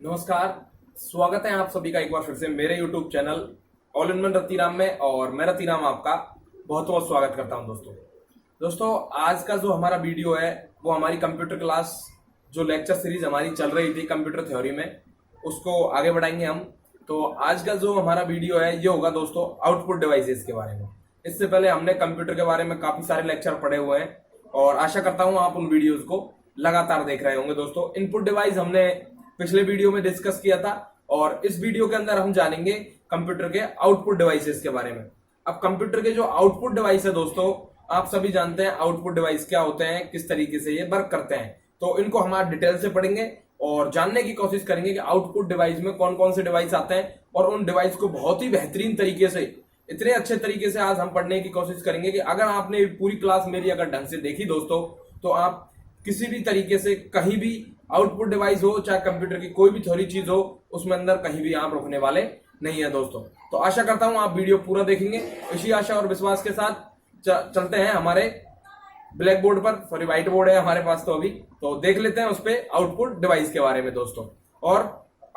नमस्कार। स्वागत है आप सभी का एक बार फिर से मेरे YouTube channel all in one Ratiram में। और मैं रतिराम आपका बहुत बहुत स्वागत करता हूं दोस्तों। आज का जो हमारा वीडियो है वो हमारी कंप्यूटर क्लास जो लेक्चर सीरीज हमारी चल रही थी कंप्यूटर थ्योरी में, उसको आगे बढ़ाएंगे हम। तो आज का जो हमारा वीडियो है ये होगा दोस्तों आउटपुट डिवाइसेस के बारे में। इससे पहले हमने कंप्यूटर के बारे में काफी सारे लेक्चर पढ़े हुए हैं और आशा करता हूं आप उन वीडियोज को लगातार देख रहे होंगे। दोस्तों इनपुट डिवाइस हमने पिछले वीडियो में डिस्कस किया था और इस वीडियो के अंदर हम जानेंगे कंप्यूटर के आउटपुट डिवाइसेस के बारे में। अब कंप्यूटर के जो आउटपुट डिवाइस है दोस्तों, आप सभी जानते हैं आउटपुट डिवाइस क्या होते हैं, किस तरीके से ये वर्क करते हैं। तो इनको हम आज डिटेल से पढ़ेंगे और जानने की कोशिश करेंगे कि आउटपुट डिवाइस में कौन कौन से डिवाइस आते हैं और उन डिवाइस को बहुत ही बेहतरीन तरीके से, इतने अच्छे तरीके से आज हम पढ़ने की कोशिश करेंगे कि अगर आपने पूरी क्लास मेरी अगर ढंग से देखी दोस्तों, तो आप किसी भी तरीके से कहीं भी आउटपुट डिवाइस हो, चाहे कंप्यूटर की कोई भी थ्योरी चीज हो, उसमें अंदर कहीं भी आप रुकने वाले नहीं है दोस्तों। तो आशा करता हूं आप वीडियो पूरा देखेंगे। इसी आशा और विश्वास के साथ चलते हैं हमारे ब्लैक बोर्ड पर। सॉरी, व्हाइट बोर्ड है हमारे पास तो अभी, तो देख लेते हैं उस पर आउटपुट डिवाइस के बारे में दोस्तों। और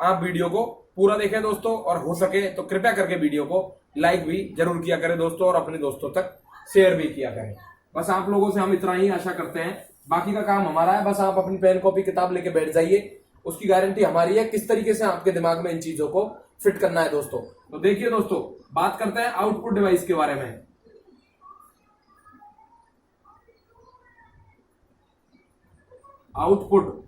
आप वीडियो को पूरा देखें दोस्तों, और हो सके तो कृपया करके वीडियो को लाइक भी जरूर किया करें दोस्तों और अपने दोस्तों तक शेयर भी किया करें। बस आप लोगों से हम इतना ही आशा करते हैं, बाकी का काम हमारा है। बस आप अपनी पेन कॉपी किताब लेके बैठ जाइए, उसकी गारंटी हमारी है। किस तरीके से आपके दिमाग में इन चीजों को फिट करना है दोस्तों। तो देखिए दोस्तों, बात करते हैं आउटपुट डिवाइस के बारे में। आउटपुट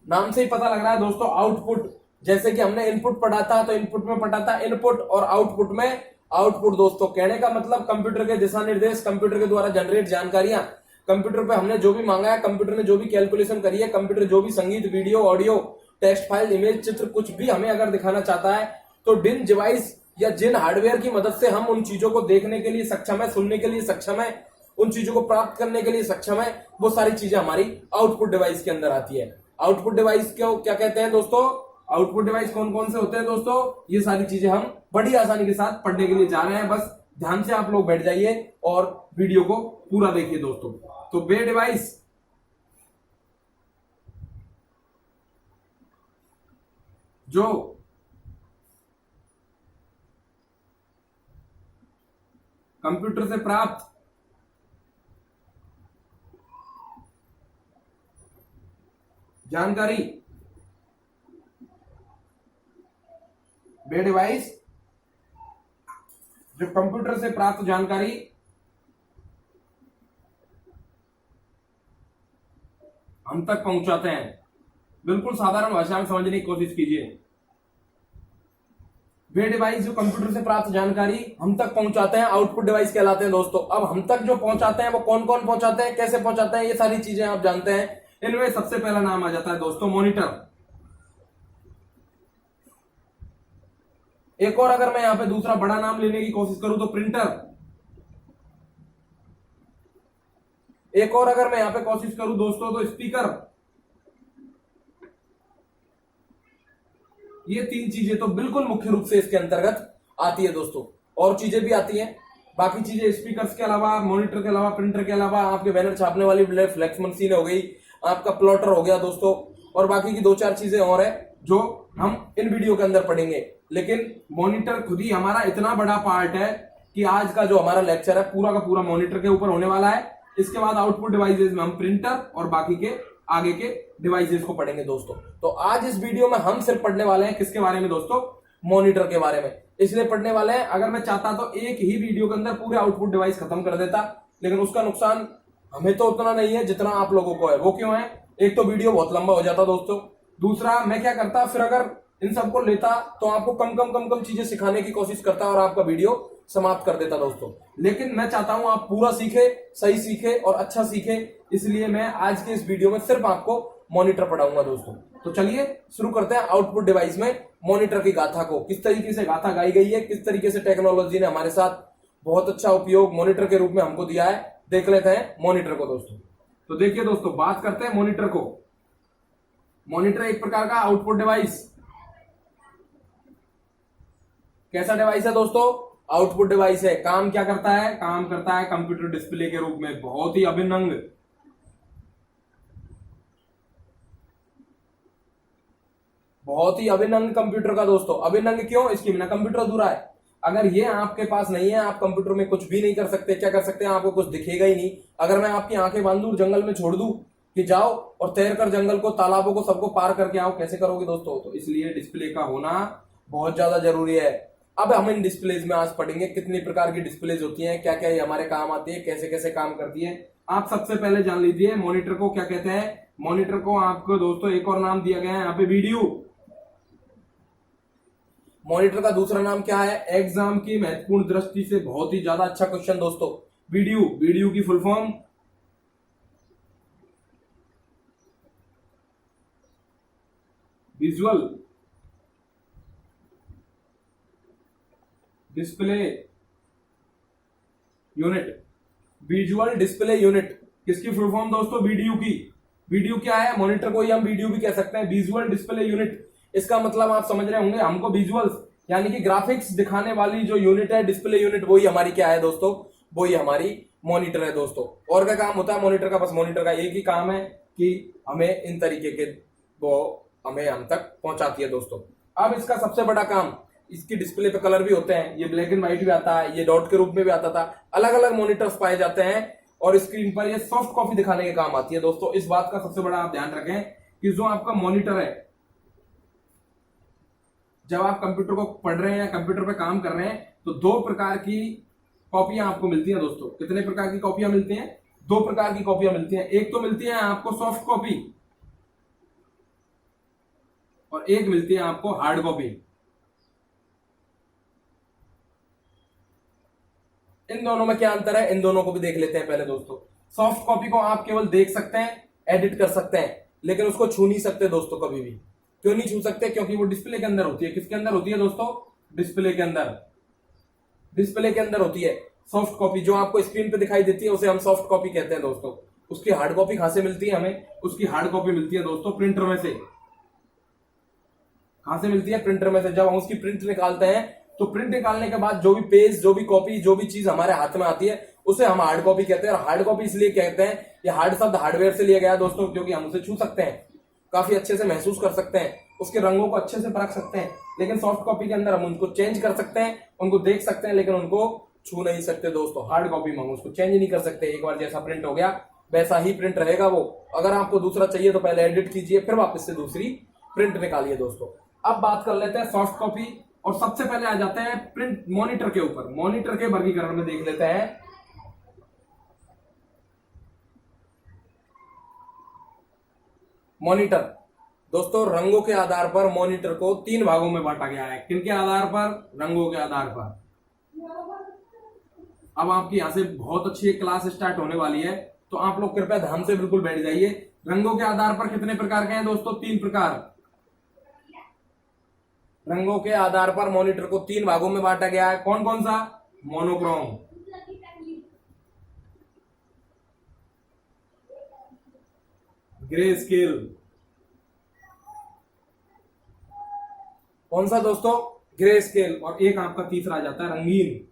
नाम से ही पता लग रहा है दोस्तों, आउटपुट जैसे कि हमने इनपुट पढ़ा था, तो इनपुट में पढ़ा था इनपुट, और आउटपुट में आउटपुट। दोस्तों कहने का मतलब कंप्यूटर के दिशा निर्देश, कंप्यूटर के द्वारा जनरेट जानकारियां, कंप्यूटर पे हमने जो भी मांगा है, कंप्यूटर ने जो भी कैलकुलेशन करी है, कंप्यूटर जो भी संगीत, video, audio, text file, image, चित्र कुछ भी हमें अगर दिखाना चाहता है, तो जिन डिवाइस या जिन हार्डवेयर की मदद से हम उन चीजों को देखने के लिए सक्षम है, सुनने के लिए सक्षम है, उन चीजों को प्राप्त करने के लिए सक्षम है, वो सारी चीजें हमारी आउटपुट डिवाइस के अंदर आती है। आउटपुट डिवाइस को क्या कहते हैं दोस्तों? आउटपुट डिवाइस कौन कौन से होते हैं दोस्तों? ये सारी चीजें हम बड़ी आसानी के साथ पढ़ने के लिए जा रहे हैं। बस ध्यान से आप लोग बैठ जाइए और वीडियो को पूरा देखिए दोस्तों। तो वे डिवाइस जो कंप्यूटर से प्राप्त जानकारी, वे डिवाइस जो कंप्यूटर से प्राप्त जानकारी हम तक पहुंचाते हैं। बिल्कुल साधारण भाषा में समझने की कोशिश कीजिए। वे डिवाइस जो कंप्यूटर से प्राप्त जानकारी हम तक पहुंचाते हैं आउटपुट डिवाइस कहलाते हैं दोस्तों। अब हम तक जो पहुंचाते हैं वो कौन कौन पहुंचाते हैं, कैसे पहुंचाते हैं, ये सारी चीजें आप जानते हैं। इनमें सबसे पहला नाम आ जाता है दोस्तों मॉनिटर। एक और अगर मैं यहां पे दूसरा बड़ा नाम लेने की कोशिश करूं तो प्रिंटर। एक और अगर मैं यहां पे कोशिश करूं दोस्तों तो स्पीकर। ये तीन चीजें तो बिल्कुल मुख्य रूप से इसके अंतर्गत आती है दोस्तों। और चीजें भी आती हैं, बाकी चीजें स्पीकर्स के अलावा, मॉनिटर के अलावा, प्रिंटर के अलावा आपके बैनर छापने वाली फ्लैक्स मशीन हो गई, आपका प्लॉटर हो गया दोस्तों, और बाकी की दो चार चीजें और है जो हम इन वीडियो के अंदर पढ़ेंगे। लेकिन मॉनिटर खुद ही हमारा इतना बड़ा पार्ट है कि आज का जो हमारा लेक्चर है पूरा का पूरा मॉनिटर के ऊपर होने वाला है। इसके बाद आउटपुट डिवाइसेस में हम प्रिंटर और बाकी के आगे के डिवाइसेस को पढ़ेंगे दोस्तों। तो आज इस वीडियो में हम सिर्फ पढ़ने वाले हैं किसके बारे में दोस्तों? मॉनिटर के बारे में। इसलिए पढ़ने वाले हैं, अगर मैं चाहता तो एक ही वीडियो के अंदर पूरे आउटपुट डिवाइस खत्म कर देता, लेकिन उसका नुकसान हमें तो उतना नहीं है जितना आप लोगों को है। वो क्यों है? एक तो वीडियो बहुत लंबा हो जाता दोस्तों, दूसरा मैं क्या करता फिर अगर इन सबको लेता तो आपको कम कम चीजें सिखाने की कोशिश करता और आपका वीडियो समाप्त कर देता दोस्तों। लेकिन मैं चाहता हूं आप पूरा सीखे, सही सीखे और अच्छा सीखे, इसलिए मैं आज के इस वीडियो में सिर्फ आपको मॉनिटर पढ़ाऊंगा दोस्तों। तो चलिए शुरू करते हैं आउटपुट डिवाइस में मॉनिटर की गाथा को। किस तरीके से गाथा गाई गई है, किस तरीके से टेक्नोलॉजी ने हमारे साथ बहुत अच्छा उपयोग मॉनिटर के रूप में हमको दिया है, देख लेते हैं मॉनिटर को दोस्तों। तो देखिए दोस्तों, बात करते हैं मॉनिटर को। मॉनिटर एक प्रकार का आउटपुट डिवाइस। कैसा डिवाइस है दोस्तों? आउटपुट डिवाइस है। काम क्या करता है? काम करता है कंप्यूटर डिस्प्ले के रूप में, बहुत ही अभिन्न अंग। बहुत ही अभिन्न अंग कंप्यूटर का दोस्तों। अभिन्न अंग क्यों? इसके बिना कंप्यूटर अधूरा है। अगर ये आपके पास नहीं है, आप कंप्यूटर में कुछ भी नहीं कर सकते। क्या कर सकते हैं? आपको कुछ दिखेगा ही नहीं। अगर मैं आपकी आंखें बांध दूं, जंगल में छोड़ दूं कि जाओ और तैर कर जंगल को, तालाबों को, सबको पार करके आओ, कैसे करोगे दोस्तों? तो इसलिए डिस्प्ले का होना बहुत ज्यादा जरूरी है। अब हम इन डिस्प्लेज में आज पढ़ेंगे कितनी प्रकार की डिस्प्लेज होती हैं, क्या क्या ये हमारे काम आती है, कैसे कैसे काम करती है। आप सबसे पहले जान लीजिए मॉनिटर को क्या कहते हैं। मॉनिटर को आपको दोस्तों एक और नाम दिया गया है यहाँ पे, वीडियो। मॉनिटर का दूसरा नाम क्या है? एग्जाम की महत्वपूर्ण दृष्टि से बहुत ही ज्यादा अच्छा क्वेश्चन दोस्तों। वीडियो, वीडियो की full form visual display unit. Visual display unit किसकी फुल फॉर्म दोस्तों? वीडियो की। वीडियो क्या है? मॉनिटर को ही हम वीडियो भी कह सकते हैं। विजुअल डिस्प्ले यूनिट, इसका मतलब आप समझ रहे होंगे, हमको विजुअल्स यानी कि ग्राफिक्स दिखाने वाली जो यूनिट है, डिस्प्ले यूनिट, वही हमारी क्या है दोस्तों? वही हमारी मॉनिटर है दोस्तों। और क्या काम होता है मॉनिटर का? बस मॉनिटर का एक ही काम है कि हमें इन तरीके के वो हमें हम तक पहुंचाती है दोस्तों। अब इसका सबसे बड़ा काम, इसकी डिस्प्ले पे कलर भी होते हैं, ये ब्लैक एंड व्हाइट भी आता है, ये डॉट के रूप में भी आता था, अलग अलग मॉनिटर्स पाए जाते हैं और स्क्रीन पर ये सॉफ्ट कॉपी दिखाने के काम आती है दोस्तों। इस बात का सबसे बड़ा आप ध्यान रखें कि जो आपका मॉनिटर है, जब आप कंप्यूटर को पढ़ रहे हैं या कंप्यूटर पे काम कर रहे हैं, तो दो प्रकार की कॉपियां आपको मिलती हैं दोस्तों। कितने प्रकार की कॉपियां मिलती हैं? दो प्रकार की कॉपियां मिलती हैं। एक तो मिलती है आपको सॉफ्ट कॉपी और एक मिलती है आपको हार्ड कॉपी। इन दोनों में क्या अंतर है, इन दोनों को भी देख लेते हैं पहले दोस्तों। सॉफ्ट कॉपी को आप केवल देख सकते हैं, एडिट कर सकते हैं, लेकिन उसको छू नहीं सकते दोस्तों कभी भी। क्यों नहीं छू सकते? क्योंकि वो डिस्प्ले के अंदर होती है। किसके अंदर होती है दोस्तों? डिस्प्ले के अंदर। डिस्प्ले के अंदर होती है सॉफ्ट कॉपी। जो आपको स्क्रीन पे दिखाई देती है उसे हम सॉफ्ट कॉपी कहते हैं दोस्तों। उसकी हार्ड कॉपी कहां से मिलती है हमें? उसकी हार्ड कॉपी मिलती है दोस्तों प्रिंटर में से। कहां से मिलती है? प्रिंटर में से। जब हम उसकी प्रिंट निकालते हैं तो प्रिंट निकालने के बाद जो भी पेज, जो भी कॉपी, जो भी चीज हमारे हाथ में आती है उसे हम हार्ड कॉपी कहते हैं। और हार्ड कॉपी इसलिए कहते हैं, ये हार्ड शब्द हार्डवेयर से लिया गया है दोस्तों, क्योंकि हम उसे छू सकते हैं, काफी अच्छे से महसूस कर सकते हैं, उसके रंगों को अच्छे से परख सकते हैं। लेकिन सॉफ्ट कॉपी के अंदर हम उनको चेंज कर सकते हैं, उनको देख सकते हैं, लेकिन उनको छू नहीं सकते दोस्तों। हार्ड कॉपी में हम उसको चेंज नहीं कर सकते। एक बार जैसा प्रिंट हो गया वैसा ही प्रिंट रहेगा वो। अगर आपको दूसरा चाहिए तो पहले एडिट कीजिए, फिर वापस से दूसरी प्रिंट निकालिए दोस्तों। अब बात कर लेते हैं सॉफ्ट कॉपी, और सबसे पहले आ जाते हैं प्रिंट मॉनिटर के ऊपर। मॉनिटर के वर्गीकरण में देख लेते हैं। मॉनिटर दोस्तों, रंगों के आधार पर मॉनिटर को तीन भागों में बांटा गया है। किनके आधार पर? रंगों के आधार पर। अब आपकी यहां से बहुत अच्छी एक क्लास स्टार्ट होने वाली है, तो आप लोग कृपया ध्यान से बिल्कुल बैठ जाइए। रंगों के आधार पर कितने प्रकार के हैं दोस्तों? तीन प्रकार। रंगों के आधार पर मॉनिटर को तीन भागों में बांटा गया है। कौन कौन सा? Monochrome, grey scale. कौन सा दोस्तों? Grey scale. और एक आपका तीसरा आ जाता है रंगीन।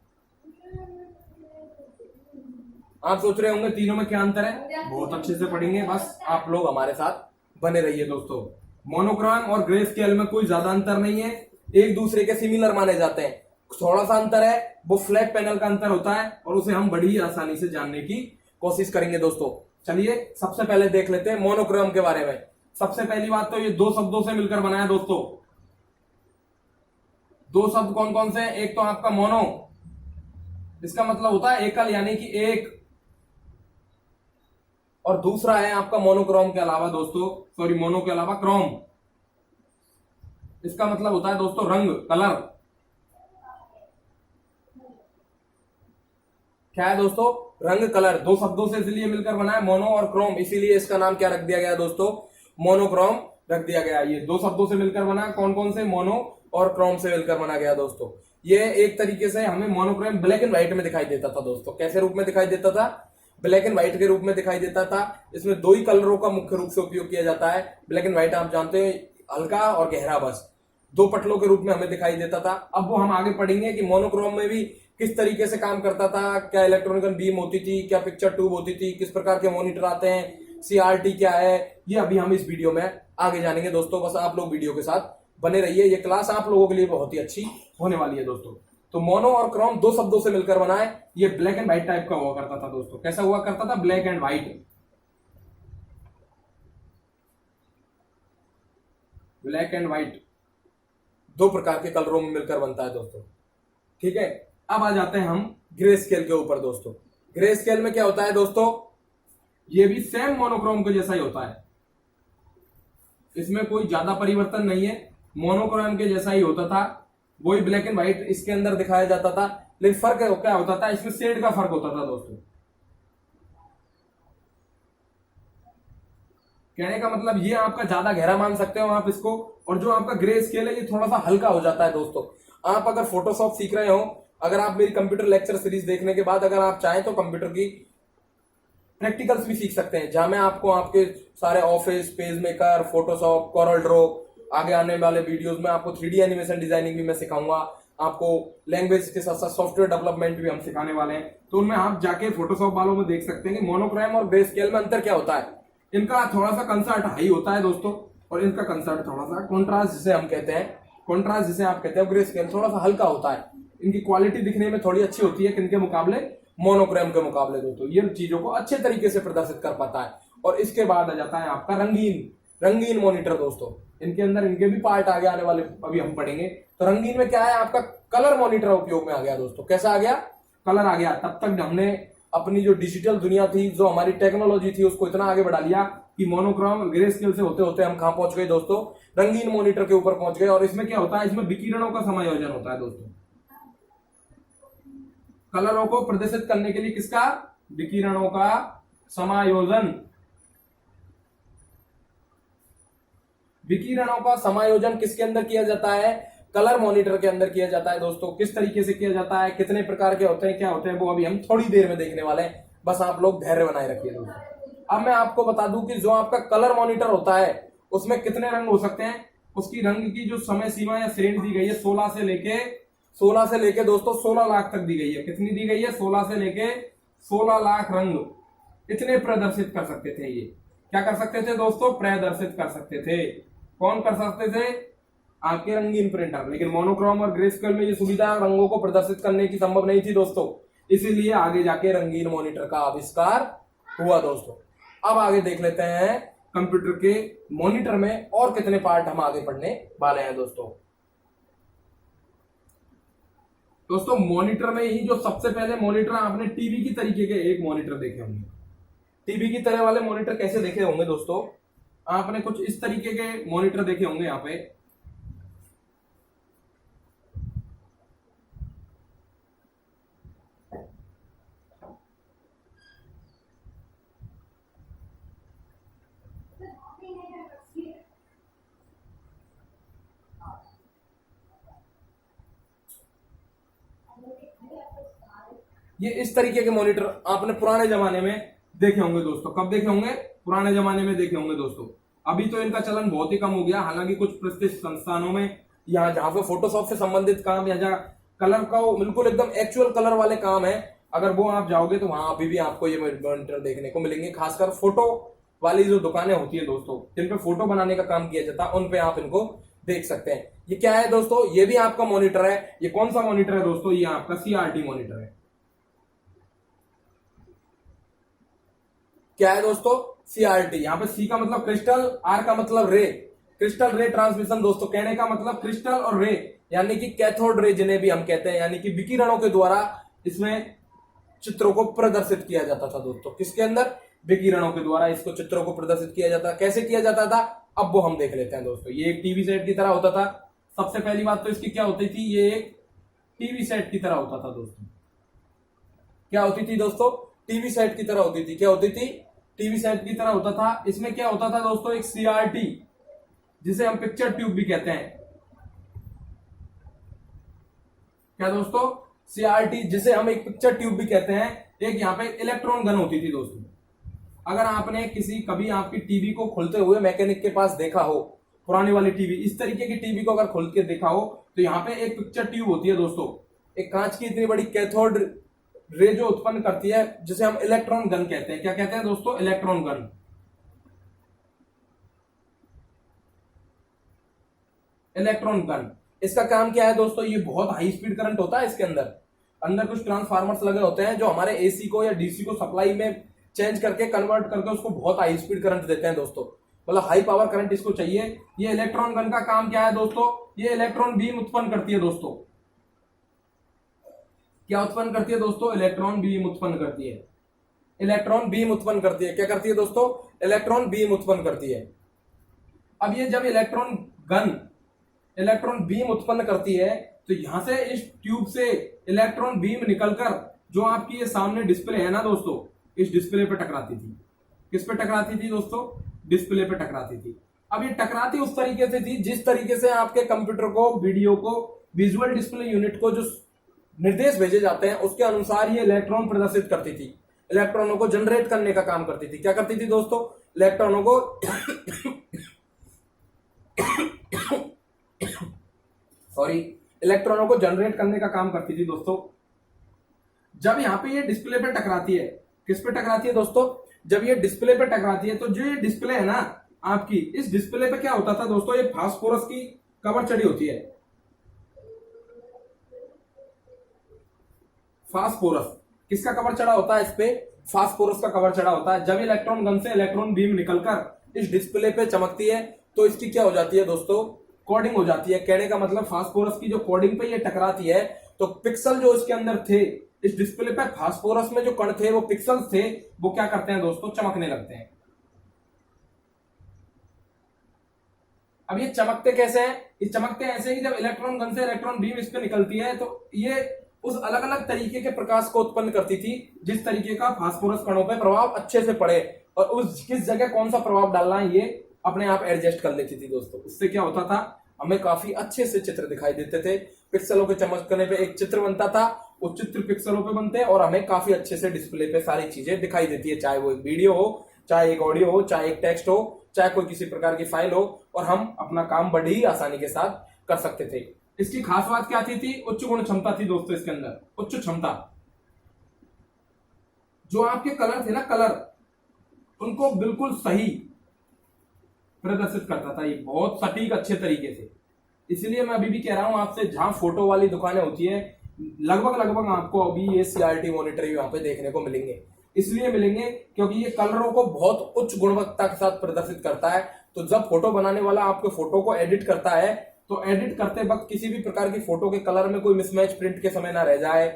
आप सोच रहे होंगे तीनों में क्या अंतर है? बहुत अच्छे से पढ़ेंगे, बस आप लोग हमारे साथ बने रहिए दोस्तों। मोनोक्रोम और ग्रे स्केल में कोई ज्यादा अंतर नहीं है, एक दूसरे के सिमिलर माने जाते हैं। थोड़ा सा अंतर है, वो फ्लैट पैनल का अंतर होता है, और उसे हम बड़ी आसानी से जानने की कोशिश करेंगे दोस्तों। चलिए सबसे पहले देख लेते हैं मोनोक्रोम के बारे में। सबसे पहली बात तो ये दो शब्दों से मिलकर बना है दोस्तों। दो शब्द कौन कौन से हैं? एक तो आपका मोनो, इसका मतलब होता है एकल यानी कि एक, और दूसरा है आपका मोनोक्रोम के अलावा दोस्तों, सॉरी मोनो के अलावा क्रोम, इसका मतलब होता है दोस्तों रंग, कलर। क्या है दोस्तों? रंग, कलर। दो शब्दों से इसलिए मिलकर बना है मोनो और क्रोम, इसीलिए इसका नाम क्या रख दिया गया दोस्तों? मोनोक्रोम रख दिया गया। ये दो शब्दों से मिलकर बना, कौन कौन से? मोनो और क्रोम से मिलकर बना गया दोस्तों। ये एक तरीके से हमें मोनोक्रोम ब्लैक एंड व्हाइट में दिखाई देता था दोस्तों। कैसे रूप में दिखाई देता था? ब्लैक एंड व्हाइट के रूप में दिखाई देता था। इसमें दो ही कलरों का मुख्य रूप से उपयोग किया जाता है। ब्लैक एंड व्हाइट आप जानते हैं, हल्का और गहरा, बस दो पटलों के रूप में हमें दिखाई देता था। अब वो हम आगे पढ़ेंगे कि मोनोक्रोम में भी किस तरीके से काम करता था, क्या इलेक्ट्रॉनिकल बीम होती थी, क्या पिक्चर ट्यूब होती थी, किस प्रकार के मॉनिटर आते हैं, CRT क्या है, ये अभी हम इस वीडियो में आगे जानेंगे दोस्तों। बस आप लोग वीडियो के साथ बने रहिए, ये क्लास आप लोगों के लिए बहुत ही अच्छी होने वाली है दोस्तों। तो मोनो और क्रोम दो शब्दों से मिलकर बना है। ये ब्लैक एंड व्हाइट टाइप का हुआ करता था दोस्तों। कैसा हुआ करता था? Black and white. Black and white दो प्रकार के कलरों में मिलकर बनता है दोस्तों। ठीक है, अब आ जाते हैं हम ग्रे स्केल के ऊपर दोस्तों। ग्रे स्केल में क्या होता है दोस्तों? ये भी सेम मोनोक्रोम के जैसा ही होता है, इसमें कोई ज्यादा परिवर्तन नहीं है, मोनोक्रोम के जैसा ही होता था। वही ब्लैक एंड व्हाइट इसके अंदर दिखाया जाता था, लेकिन फर्क क्या होता था? इसमें शेड का फर्क होता था दोस्तों। कहने का मतलब ये आपका ज्यादा गहरा मान सकते हो आप इसको, और जो आपका ग्रे स्केल है ये थोड़ा सा हल्का हो जाता है दोस्तों। आप अगर फोटोशॉप सीख रहे हो, अगर आप मेरी कंप्यूटर लेक्चर सीरीज देखने के बाद अगर आप चाहें तो कंप्यूटर की प्रैक्टिकल्स भी सीख सकते हैं, जहां मैं आपको आपके सारे office, page maker, Photoshop, Corel Draw, आगे आने वाले वीडियोस में आपको 3D एनिमेशन डिजाइनिंग भी मैं सिखाऊंगा। आपको लैंग्वेज के साथ साथ सॉफ्टवेयर डेवलपमेंट भी हम सिखाने वाले हैं। तो उनमें आप जाके फोटोशॉप वालों में देख सकते हैं कि मोनोक्रोम और ग्रे स्केल में अंतर क्या होता है। इनका थोड़ा सा कंसर्ट हाई होता है दोस्तों, और इनका कंसर्ट थोड़ा सा कॉन्ट्रास्ट जिसे हम कहते हैं, कॉन्ट्रास्ट जिसे आप कहते हैं, ग्रे स्केल थोड़ा सा हल्का होता है। इनकी क्वालिटी दिखने में थोड़ी अच्छी होती है किनके मुकाबले? मोनोक्रोम के मुकाबले दोस्तों। ये चीजों को अच्छे तरीके से प्रदर्शित कर पाता है। और इसके बाद आ जाता है आपका रंगीन मॉनिटर दोस्तों। इनके अंदर इनके भी पार्ट आगे आने वाले अभी हम पढ़ेंगे। तो रंगीन में क्या है? आपका कलर मॉनिटर उपयोग में आ गया दोस्तों। कैसा आ गया? कलर आ गया। तब तक हमने अपनी जो डिजिटल दुनिया थी, जो हमारी टेक्नोलॉजी थी, उसको इतना आगे बढ़ा लिया कि मोनोक्रोम ग्रे स्केल से होते होते हम कहां पहुंच गए दोस्तों? रंगीन मॉनिटर के ऊपर पहुंच गए। और इसमें क्या होता है? इसमें विकिरणों का समायोजन होता है दोस्तों। कलरों को प्रदर्शित करने के लिए किसका? विकिरणों का समायोजन। विकिरणों का समायोजन किसके अंदर किया जाता है? कलर मॉनिटर के अंदर किया जाता है दोस्तों। किस तरीके से किया जाता है, कितने प्रकार के होते हैं, क्या होते हैं, वो अभी हम थोड़ी देर में देखने वाले हैं। बस आप लोग धैर्य बनाए रखिए दोस्तों। अब मैं आपको बता दूं कि जो आपका कलर मॉनिटर होता है उसमें कितने रंग हो सकते हैं। उसकी रंग की जो समय सीमा या श्रेणी दी गई है 16 से लेके दोस्तों 16 लाख तक दी गई है। कितनी दी गई है? 16 से लेके 16 लाख रंग इतने प्रदर्शित कर सकते थे। ये क्या कर सकते थे दोस्तों? प्रदर्शित कर सकते थे। कौन कर सकते थे? आपके रंगीन प्रिंटर। लेकिन मोनोक्रोम और ग्रे स्केल में ये सुविधा रंगों को प्रदर्शित करने की संभव नहीं थी दोस्तों। इसीलिए आगे जाके रंगीन मॉनिटर का आविष्कार हुआ दोस्तों। अब आगे देख लेते हैं कंप्यूटर के मॉनिटर में और कितने पार्ट हम आगे पढ़ने वाले हैं दोस्तों। दोस्तों मॉनिटर में ही जो सबसे पहले मॉनिटर आपने टीवी की तरीके के एक मॉनिटर देखे होंगे। टीवी की तरह वाले मॉनिटर कैसे देखे होंगे दोस्तों? आपने कुछ इस तरीके के मॉनिटर देखे होंगे। यहाँ पे ये इस तरीके के मॉनिटर आपने पुराने जमाने में देखे होंगे दोस्तों। कब देखे होंगे? पुराने जमाने में देखे होंगे दोस्तों। अभी तो इनका चलन बहुत ही कम हो गया। हालांकि कुछ प्रतिष्ठित संस्थानों में या जहां पे फोटोशॉप से संबंधित काम या जहां कलर का बिल्कुल एकदम एक्चुअल कलर वाले काम है, अगर वो आप जाओगे तो वहां अभी भी आपको ये मॉनिटर देखने को मिलेंगे। खासकर फोटो वाली जो दुकानें होती है दोस्तों, जिन पे फोटो बनाने का काम किया जाता है, उन पे आप इनको देख सकते हैं। ये क्या है दोस्तों? ये भी आपका मॉनिटर है। ये कौन सा मॉनिटर है दोस्तों? ये आपका CRT मॉनिटर है। क्या है दोस्तों? CRT। यहाँ पे C का मतलब क्रिस्टल, R का मतलब रे, क्रिस्टल रे ट्रांसमिशन दोस्तों। कहने का मतलब क्रिस्टल और रे यानी कि कैथोड रे जिन्हें भी हम कहते हैं, यानी कि विकिरणों के द्वारा इसमें चित्रों को प्रदर्शित किया जाता था दोस्तों। किसके अंदर? विकिरणों के द्वारा इसको चित्रों को प्रदर्शित किया जाता। कैसे किया जाता था अब वो हम देख लेते हैं दोस्तों। ये एक टीवी सेट की तरह होता था। सबसे पहली बात तो इसकी क्या होती थी? ये एक टीवी सेट की तरह होता था दोस्तों। क्या होती थी दोस्तों? टीवी सेट की तरह होती थी। क्या होती थी? टीवी सेट की तरह होता था। इसमें क्या होता था दोस्तों? एक CRT जिसे हम पिक्चर ट्यूब भी कहते हैं। क्या दोस्तों? CRT जिसे हम एक पिक्चर ट्यूब भी कहते हैं। एक यहाँ पे इलेक्ट्रॉन गन होती थी दोस्तों। अगर आपने कभी आपकी टीवी को खोलते हुए मैकेनिक के पास देखा हो, पुरानी वाली टीवी, इस तरीके की टीवी को अगर खोल के देखा हो, तो यहाँ पे एक पिक्चर ट्यूब होती है दोस्तों, एक कांच की इतनी बड़ी कैथोड रे जो उत्पन्न करती है, जिसे हम इलेक्ट्रॉन गन कहते हैं। क्या कहते हैं दोस्तों? Electron gun. Electron gun. इसका काम क्या है दोस्तों, ये बहुत हाई स्पीड करंट होता है इसके अंदर। अंदर कुछ ट्रांसफार्मर्स लगे होते हैं जो हमारे एसी को या डीसी को सप्लाई में चेंज करके कन्वर्ट करके उसको बहुत हाई स्पीड करंट देते हैं दोस्तों, मतलब हाई पावर करंट इसको चाहिए। ये इलेक्ट्रॉन गन का काम क्या है दोस्तों, ये इलेक्ट्रॉन बीम उत्पन्न करती है दोस्तों। क्या उत्पन्न करती है दोस्तों, इलेक्ट्रॉन बीम उत्पन्न करती है। इलेक्ट्रॉन बीम उत्पन्न करती है, क्या करती है दोस्तों, इलेक्ट्रॉन बीम उत्पन्न करती है। अब ये जब इलेक्ट्रॉन गन इलेक्ट्रॉन बीम उत्पन्न करती है तो यहां से इस ट्यूब से इलेक्ट्रॉन बीम निकलकर जो आपकी ये सामने डिस्प्ले है ना दोस्तों, इस डिस्प्ले पे टकराती थी। किस पे टकराती थी दोस्तों, डिस्प्ले पे टकराती थी। अब ये टकराती उस तरीके से थी जिस तरीके से आपके कंप्यूटर को, वीडियो को, विजुअल डिस्प्ले यूनिट को जो निर्देश भेजे जाते हैं उसके अनुसार ये इलेक्ट्रॉन प्रदर्शित करती थी, इलेक्ट्रॉनों को जनरेट करने का काम करती थी। क्या करती थी दोस्तों, इलेक्ट्रॉनों को सॉरी इलेक्ट्रॉनों को जनरेट करने का काम करती थी दोस्तों। जब यहां पे ये डिस्प्ले पे टकराती है, किस पे टकराती है दोस्तों, जब ये डिस्प्ले पे टकराती है तो जो ये डिस्प्ले है ना आपकी, इस डिस्प्ले पे क्या होता था दोस्तों, ये फास्फोरस की कवर चढ़ी होती है। फास्फोरस किसका कवर चढ़ा होता है, इस पे फास्फोरस का कवर चढ़ा होता है। जब इलेक्ट्रॉन गन से इलेक्ट्रॉन बीम निकलकर इस डिस्प्ले पे चमकती है तो इसकी क्या हो जाती है दोस्तों, कोडिंग हो जाती है। कहने का मतलब फास्फोरस की जो कोडिंग पे ये टकराती है तो पिक्सल जो इसके अंदर थे, इस डिस्प्ले पे फास्फोरस में जो कण थे, वो पिक्सल्स थे, वो क्या करते हैं दोस्तों, चमकने लगते हैं। अब ये चमकते कैसे हैं, ये चमकते ऐसे ही जब इलेक्ट्रॉन गन से इलेक्ट्रॉन बीम इस पे निकलती है तो ये उस अलग अलग तरीके के प्रकाश को उत्पन्न करती थी जिस तरीके का फास्फोरस कणों पे प्रभाव अच्छे से पड़े, और उस किस जगह कौन सा प्रभाव डालना है ये अपने आप एडजस्ट कर लेती थी दोस्तों। इससे क्या होता था, हमें काफी अच्छे से चित्र दिखाई देते थे। पिक्सलों के चमकने पे एक चित्र बनता था, वो चित्र पिक्सलों पे बनते हैं और हमें काफी अच्छे से डिस्प्ले पे सारी चीजें दिखाई देती है, चाहे वो एक वीडियो हो, चाहे एक ऑडियो हो, चाहे एक टेक्स्ट हो, चाहे कोई किसी प्रकार की फाइल हो, और हम अपना काम बड़ी ही आसानी के साथ कर सकते थे। इसकी खास बात क्या थी, उच्च गुण क्षमता थी दोस्तों इसके अंदर, उच्च क्षमता। जो आपके कलर थे ना, कलर उनको बिल्कुल सही प्रदर्शित करता था, ये बहुत सटीक अच्छे तरीके से। इसलिए मैं अभी भी कह रहा हूं आपसे, जहां फोटो वाली दुकानें होती है लगभग लगभग आपको अभी ये सीआरटी मॉनिटर वहां पे देखने को मिलेंगे। इसलिए मिलेंगे क्योंकि ये कलरों को बहुत उच्च गुणवत्ता के साथ प्रदर्शित करता है। तो जब फोटो बनाने वाला आपके फोटो को एडिट करता है तो एडिट करते वक्त किसी भी प्रकार की फोटो के कलर में कोई मिसमैच प्रिंट के समय ना रह जाए,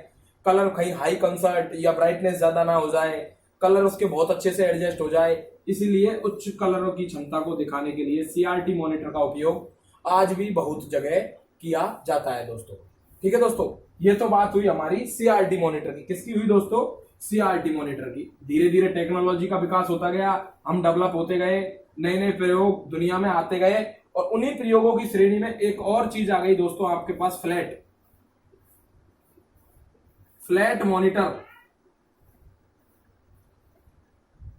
कलर कहीं हाई कंसर्ट या ब्राइटनेस ज्यादा ना हो जाए, कलर उसके बहुत अच्छे से एडजस्ट हो जाए। इसीलिए उच्च कलरों की क्षमता को दिखाने के लिए सीआरटी मॉनिटर का उपयोग आज भी बहुत जगह किया जाता है दोस्तों। ठीक है दोस्तों, ये तो बात हुई हमारी सीआरटी मॉनिटर की। किसकी हुई दोस्तों, सीआरटी मॉनिटर की। धीरे धीरे टेक्नोलॉजी का विकास होता गया, हम डेवलप होते गए, नए नए प्रयोग दुनिया में आते गए, और उन्हीं प्रयोगों की श्रेणी में एक और चीज आ गई दोस्तों आपके पास, फ्लैट मॉनिटर।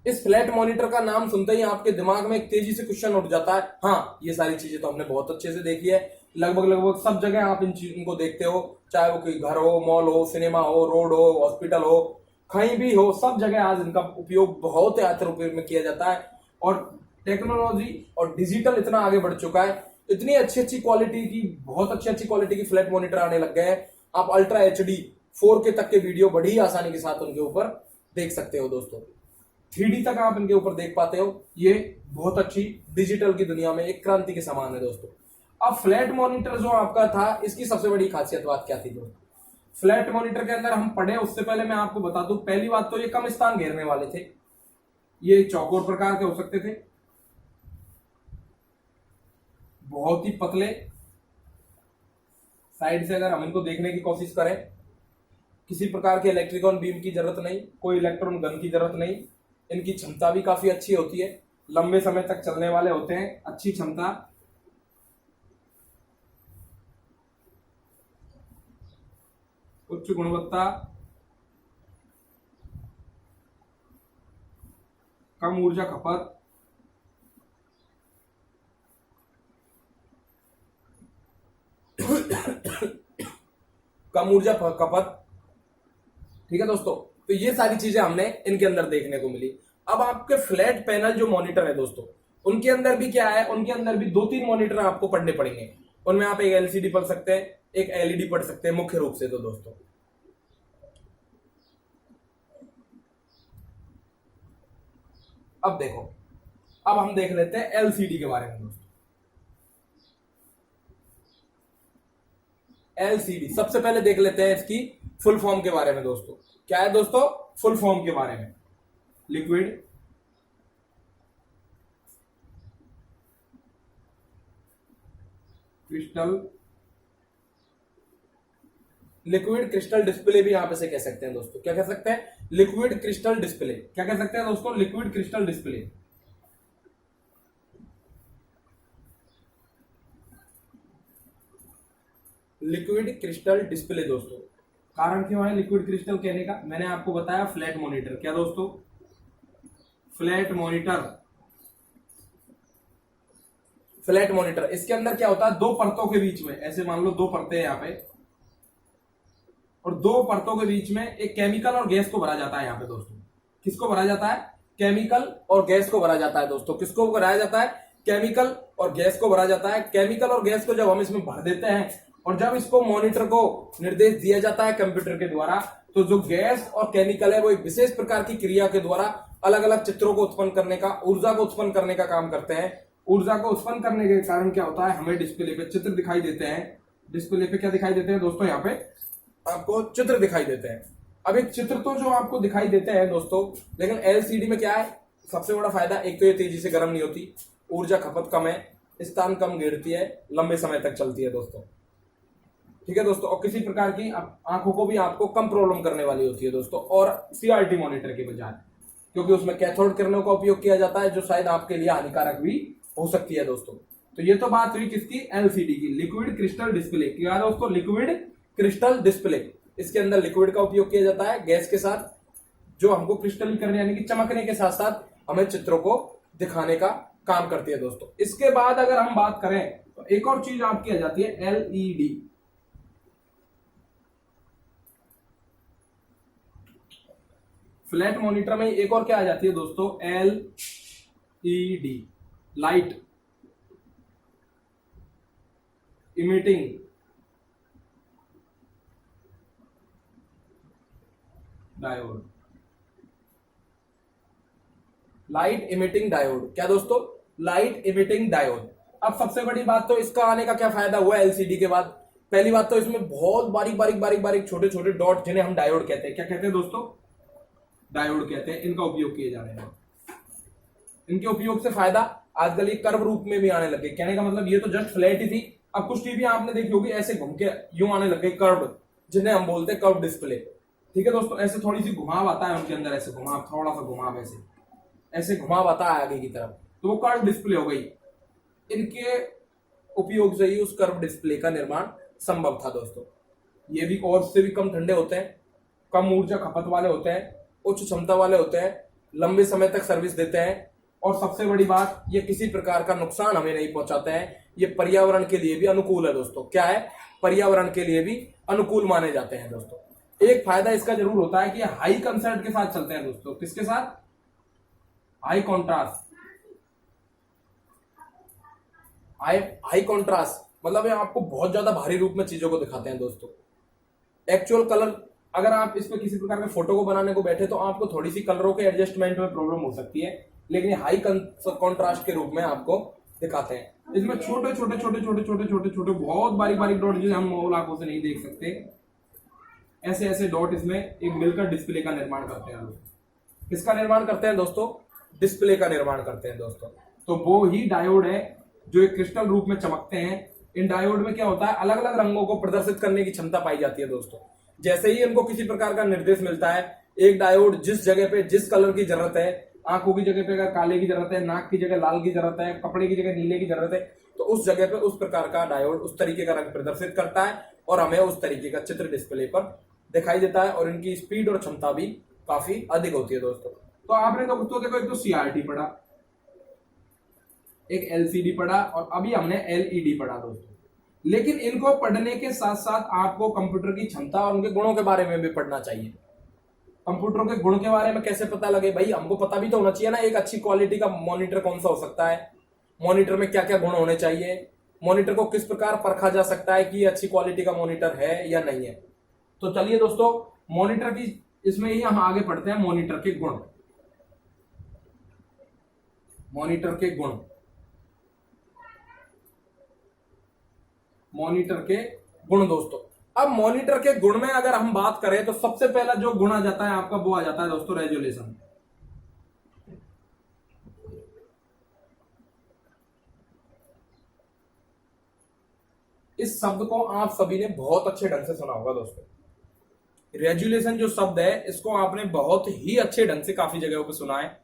इस फ्लैट मॉनिटर का नाम सुनते ही आपके दिमाग में एक तेजी से क्वेश्चन उठ जाता है। हाँ, ये सारी चीजें तो हमने बहुत अच्छे से देखी है, लगभग लगभग सब जगह आप इनको देखते हो, चाहे वो कोई घर हो, मॉल हो, सिनेमा हो, रोड हो, हॉस्पिटल हो, कहीं भी हो, सब जगह आज इनका उपयोग बहुत आतर उपयोग में किया जाता है। और टेक्नोलॉजी और डिजिटल इतना आगे बढ़ चुका है, इतनी अच्छी अच्छी क्वालिटी की, बहुत अच्छी अच्छी क्वालिटी की फ्लैट मॉनिटर आने लग गए हैं। आप अल्ट्रा HD 4K तक के वीडियो बड़ी ही आसानी के साथ उनके ऊपर देख सकते हो दोस्तों। 3D तक आप इनके ऊपर देख पाते हो। ये बहुत अच्छी डिजिटल की दुनिया में एक क्रांति के समान है दोस्तों। अब फ्लैट मॉनिटर जो आपका था, इसकी सबसे बड़ी खासियत बात क्या थी दोस्तों, फ्लैट मॉनिटर के अंदर हम पढ़े उससे पहले मैं आपको बता दूं, पहली बात तो ये कम स्थान घेरने वाले थे, ये चौकोर प्रकार के हो सकते थे, बहुत ही पतले। साइड से अगर हम इनको देखने की कोशिश करें, किसी प्रकार के इलेक्ट्रिकल बीम की जरूरत नहीं, कोई इलेक्ट्रॉन गन की जरूरत नहीं। इनकी क्षमता भी काफी अच्छी होती है, लंबे समय तक चलने वाले होते हैं, अच्छी क्षमता। उच्च गुणवत्ता, कम ऊर्जा खपत, कम ऊर्जा खपत। ठीक है दोस्तों, तो ये सारी चीजें हमने इनके अंदर देखने को मिली। अब आपके फ्लैट पैनल जो मॉनिटर है दोस्तों, उनके अंदर भी क्या है, उनके अंदर भी 2-3 मॉनिटर आपको पढ़ने पड़ेंगे। उनमें आप एक एलसीडी पढ़ सकते हैं, एक एलईडी पढ़ सकते हैं मुख्य रूप से। तो दोस्तों अब देखो, अब हम देख लेते हैं एलसीडी के बारे में दोस्तों। एलसीडी सबसे पहले देख लेते हैं इसकी फुल फॉर्म के बारे में दोस्तों। क्या है दोस्तों? फुल फॉर्म के बारे में। Liquid crystal, liquid crystal display भी यहां पे से कह सकते हैं दोस्तों। क्या कह सकते हैं? Liquid crystal display. क्या कह सकते हैं दोस्तों? Liquid crystal display. Liquid crystal display दोस्तों, कारण क्यों है लिक्विड क्रिस्टल कहने का? मैंने आपको बताया फ्लैट मॉनिटर। क्या दोस्तों? Flat monitor. फ्लैट मॉनिटर इसके अंदर क्या होता है? दो परतों के बीच में, ऐसे मान लो दो परतें यहां पे, और दो परतों के बीच में एक केमिकल और गैस को भरा जाता है यहां पे दोस्तों। किसको भरा जाता है? केमिकल और गैस को भरा जाता है दोस्तों। किसको भराया जाता है? केमिकल और गैस को भरा जाता है। केमिकल और गैस को जब हम इसमें भर देते हैं और जब इसको मॉनिटर को निर्देश दिया जाता है कंप्यूटर के द्वारा, तो जो गैस और केमिकल है वो एक विशेष प्रकार की क्रिया के द्वारा अलग अलग चित्रों को उत्पन्न करने का, ऊर्जा को उत्पन्न करने का काम करते हैं। ऊर्जा को उत्पन्न करने के कारण क्या होता है? हमें डिस्प्ले पे चित्र दिखाई देते हैं। डिस्प्ले पे क्या दिखाई देते हैं दोस्तों? यहाँ पे आपको चित्र दिखाई देते हैं। अब एक चित्र तो जो आपको दिखाई देते हैं दोस्तों, लेकिन एलसीडी में क्या है सबसे बड़ा फायदा? एक तो ये तेजी से गर्म नहीं होती, ऊर्जा खपत कम है, स्थान कम घेरती है, लंबे समय तक चलती है दोस्तों। ठीक है दोस्तों, और किसी प्रकार की आंखों को भी आपको कम प्रॉब्लम करने वाली होती है दोस्तों, और सीआरटी मॉनिटर के बजाय, क्योंकि उसमें कैथोड किरणों का उपयोग किया जाता है जो शायद आपके लिए हानिकारक भी हो सकती है दोस्तों। तो ये तो बात हुई किसकी? एलसीडी की, लिक्विड क्रिस्टल डिस्प्ले। क्या है दोस्तों? Liquid crystal display. इसके अंदर लिक्विड का उपयोग किया जाता है गैस के साथ, जो हमको क्रिस्टल करने यानी कि चमकने के साथ साथ हमें चित्रों को दिखाने का काम करती है दोस्तों। इसके बाद अगर हम बात करें तो एक और चीज आपकी आ जाती है एलईडी। फ्लैट मॉनिटर में एक और क्या आ जाती है दोस्तों? LED, light emitting diode. Light emitting diode. क्या दोस्तों? Light emitting diode. अब सबसे बड़ी बात तो इसका आने का क्या फायदा हुआ एलसीडी के बाद? पहली बात तो इसमें बहुत बारीक बारीक बारीक बारीक छोटे छोटे डॉट, जिन्हें हम डायोड कहते हैं। क्या कहते हैं दोस्तों? डायोड कहते हैं। इनका उपयोग किए जा रहे हैं। इनके उपयोग से फायदा आजकल ये कर्व रूप में भी आने लगे। कहने का मतलब ये तो जस्ट फ्लैट ही थी, अब कुछ टीवी आपने देखी होगी ऐसे घूम के यूं आने लगे कर्व, जिन्हें हम बोलते हैं कर्व डिस्प्ले। ठीक है दोस्तों, ऐसे थोड़ी सी घुमाव आता है उनके अंदर, ऐसे घुमाव, थोड़ा सा घुमाव, ऐसे घुमाव आता है आगे की तरफ, तो वो कर्व डिस्प्ले हो गई। इनके उपयोग से ही उस कर्व डिस्प्ले का निर्माण संभव था दोस्तों। ये भी और से भी कम ठंडे होते हैं, कम ऊर्जा खपत वाले होते हैं, उच्च क्षमता वाले होते हैं, लंबे समय तक सर्विस देते हैं, और सबसे बड़ी बात, ये किसी प्रकार का नुकसान हमें नहीं पहुंचाते हैं। ये पर्यावरण के लिए भी अनुकूल है दोस्तों। क्या है? पर्यावरण के लिए भी अनुकूल माने जाते हैं दोस्तों। एक फायदा इसका जरूर होता है कि हाई कंसर्ट के साथ चलते हैं दोस्तों। किसके साथ? High contrast. हाई कॉन्ट्रास्ट मतलब ये आपको बहुत ज्यादा भारी रूप में चीजों को दिखाते हैं दोस्तों। एक्चुअल कलर, अगर आप इस पे किसी प्रकार के फोटो को बनाने को बैठे तो आपको थोड़ी सी कलरों के एडजस्टमेंट में प्रॉब्लम हो सकती है, लेकिन हाई कॉन्ट्रास्ट के रूप में आपको दिखाते हैं। इसमें छोटे छोटे छोटे छोटे छोटे छोटे छोटे बहुत बारीक बारीक डॉट, जिसे हम मोबाइल आंखों से नहीं देख सकते, ऐसे ऐसे डॉट इसमें एक मिलकर डिस्प्ले का निर्माण करते हैं। किसका निर्माण करते हैं दोस्तों? डिस्प्ले का निर्माण करते हैं दोस्तों। तो वो ही डायोड है जो एक क्रिस्टल रूप में चमकते हैं। इन डायोड में क्या होता है? अलग अलग रंगों को प्रदर्शित करने की क्षमता पाई जाती है दोस्तों। जैसे ही इनको किसी प्रकार का निर्देश मिलता है, एक डायोड जिस जगह पे जिस कलर की जरूरत है, आंखों की जगह पे अगर काले की जरूरत है, नाक की जगह लाल की जरूरत है, कपड़े की जगह नीले की जरूरत है, तो उस जगह पे उस प्रकार का डायोड उस तरीके का रंग प्रदर्शित करता है और हमें उस तरीके का चित्र डिस्प्ले पर दिखाई देता है, और इनकी स्पीड और क्षमता भी काफी अधिक होती है दोस्तों। तो आपने दोस्तों देखो, एक तो सीआरटी पढ़ा, एक एलसीडी पढ़ा, और अभी हमने एलईडी पढ़ा दोस्तों। लेकिन इनको पढ़ने के साथ साथ आपको कंप्यूटर की क्षमता और उनके गुणों के बारे में भी पढ़ना चाहिए। कंप्यूटर के गुण के बारे में कैसे पता लगे भाई? हमको पता भी तो होना चाहिए ना, एक अच्छी क्वालिटी का मॉनिटर कौन सा हो सकता है, मॉनिटर में क्या क्या गुण होने चाहिए, मॉनिटर को किस प्रकार परखा जा सकता है कि ये अच्छी क्वालिटी का मॉनिटर है या नहीं है। तो चलिए दोस्तों, मॉनिटर की इसमें ही हम आगे पढ़ते हैं। मॉनिटर के गुण, मॉनिटर के गुण, मॉनिटर के गुण दोस्तों। अब मॉनिटर के गुण में अगर हम बात करें तो सबसे पहला जो गुण आ जाता है आपका, वो आ जाता है दोस्तों रेजोल्यूशन। इस शब्द को आप सभी ने बहुत अच्छे ढंग से सुना होगा दोस्तों। रेजुलेशन जो शब्द है इसको आपने बहुत ही अच्छे ढंग से काफी जगहों पे सुना है।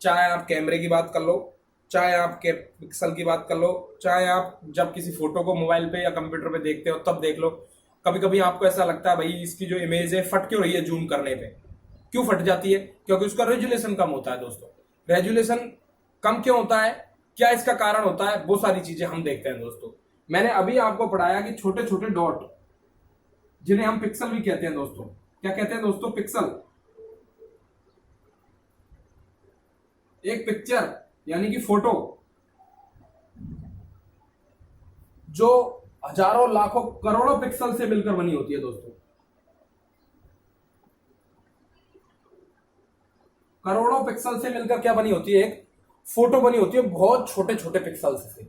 चाहे आप कैमरे की बात कर लो, चाहे आप पिक्सल की बात कर लो, चाहे आप जब किसी फोटो को मोबाइल पे या कंप्यूटर पे देखते हो तब देख लो। कभी कभी आपको ऐसा लगता है भाई इसकी जो इमेज है फट क्यों रही है जूम करने पे, क्यों फट जाती है? क्योंकि उसका रेजुलेशन कम होता है दोस्तों। रेजुलेशन कम क्यों होता है, क्या इसका कारण होता है, वो सारी चीजें हम देखते हैं दोस्तों। मैंने अभी आपको पढ़ाया कि छोटे छोटे डॉट, जिन्हें हम पिक्सल भी कहते हैं दोस्तों। क्या कहते हैं दोस्तों? पिक्सल। एक पिक्चर यानी कि फोटो जो हजारों लाखों करोड़ों पिक्सल से मिलकर बनी होती है दोस्तों। करोड़ों पिक्सल से मिलकर क्या बनी होती है? एक फोटो बनी होती है बहुत छोटे छोटे पिक्सल से।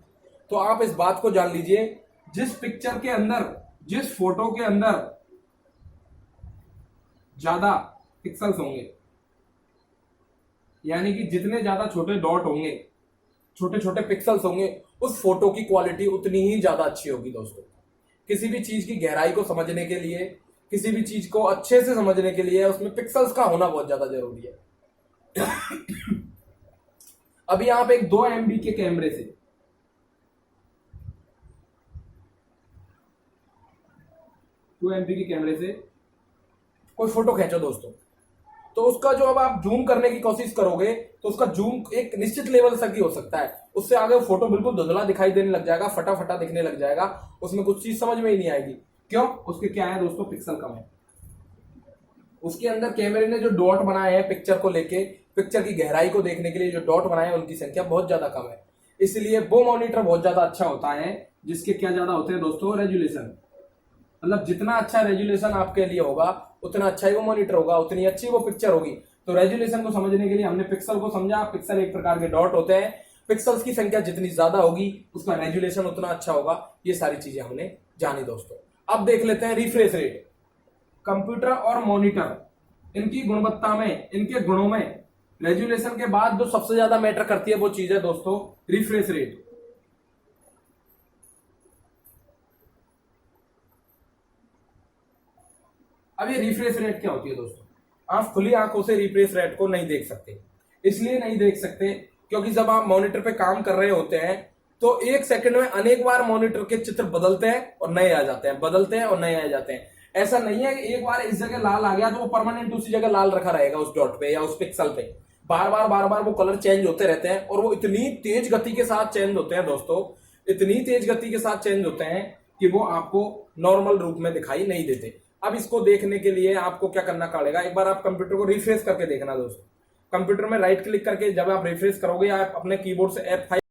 तो आप इस बात को जान लीजिए, जिस पिक्चर के अंदर, जिस फोटो के अंदर ज्यादा पिक्सल्स होंगे, यानी कि जितने ज्यादा छोटे डॉट होंगे, छोटे छोटे पिक्सल्स होंगे, उस फोटो की क्वालिटी उतनी ही ज्यादा अच्छी होगी दोस्तों। किसी भी चीज की गहराई को समझने के लिए, किसी भी चीज को अच्छे से समझने के लिए उसमें पिक्सल्स का होना बहुत ज्यादा जरूरी है। अभी आप एक 2 MB के कैमरे से, 2 MB के कैमरे से कोई फोटो खींचो दोस्तों, तो उसका जो अब आप जूम करने की कोशिश करोगे तो उसका जूम एक निश्चित लेवल तक ही हो सकता है। उससे आगे फोटो बिल्कुल धुंधला दिखाई देने लग जाएगा, फटा फटा दिखने लग जाएगा, उसमें कुछ चीज समझ में ही नहीं आएगी। क्यों? उसके क्या है दोस्तों? पिक्सल कम है। उसके अंदर कैमरे ने जो डॉट बनाए हैं पिक्चर को लेके, पिक्चर की गहराई को देखने के लिए जो डॉट बनाए हैं उनकी संख्या बहुत ज्यादा कम है। इसलिए वो मॉनिटर बहुत ज्यादा अच्छा होता है जिसके क्या ज्यादा होते हैं दोस्तों? रेजुलेशन। मतलब जितना अच्छा रेजुलेशन आपके लिए होगा उतना अच्छा ही वो मॉनिटर होगा, उतनी अच्छी वो पिक्चर होगी। तो रेजुलेशन को समझने के लिए हमने पिक्सल को समझा। पिक्सल एक प्रकार के डॉट होते हैं, पिक्सल्स की संख्या जितनी ज्यादा होगी उसका रेजुलेशन उतना अच्छा होगा। ये सारी चीजें हमने जानी दोस्तों। अब देख लेते हैं रिफ्रेश रेट। कंप्यूटर और मॉनिटर, इनकी गुणवत्ता में, इनके गुणों में रेजुलेशन के बाद जो सबसे ज्यादा मैटर करती है वो चीज है दोस्तों रिफ्रेश रेट। अब ये रिफ्रेश रेट क्या होती है दोस्तों? आप खुली आंखों से रिफ्रेश रेट को नहीं देख सकते। इसलिए नहीं देख सकते क्योंकि जब आप मॉनिटर पे काम कर रहे होते हैं तो 1 सेकंड में अनेक बार मॉनिटर के चित्र बदलते हैं और नए आ जाते हैं, बदलते हैं और नए आ जाते हैं। ऐसा नहीं है कि एक बार इस जगह लाल आ गया तो वो परमानेंट उसी जगह लाल रखा रहेगा उस डॉट पे या उस पिक्सल पे। बार बार वो कलर चेंज होते रहते हैं और वो इतनी तेज गति के साथ चेंज होते हैं दोस्तों, इतनी तेज गति के साथ चेंज होते हैं कि वो आपको नॉर्मल रूप में दिखाई नहीं देते। अब इसको देखने के लिए आपको क्या करना पड़ेगा? एक बार आप कंप्यूटर को रिफ्रेश करके देखना दोस्तों। कंप्यूटर में राइट क्लिक करके जब आप रिफ्रेश करोगे, आप अपने कीबोर्ड से F5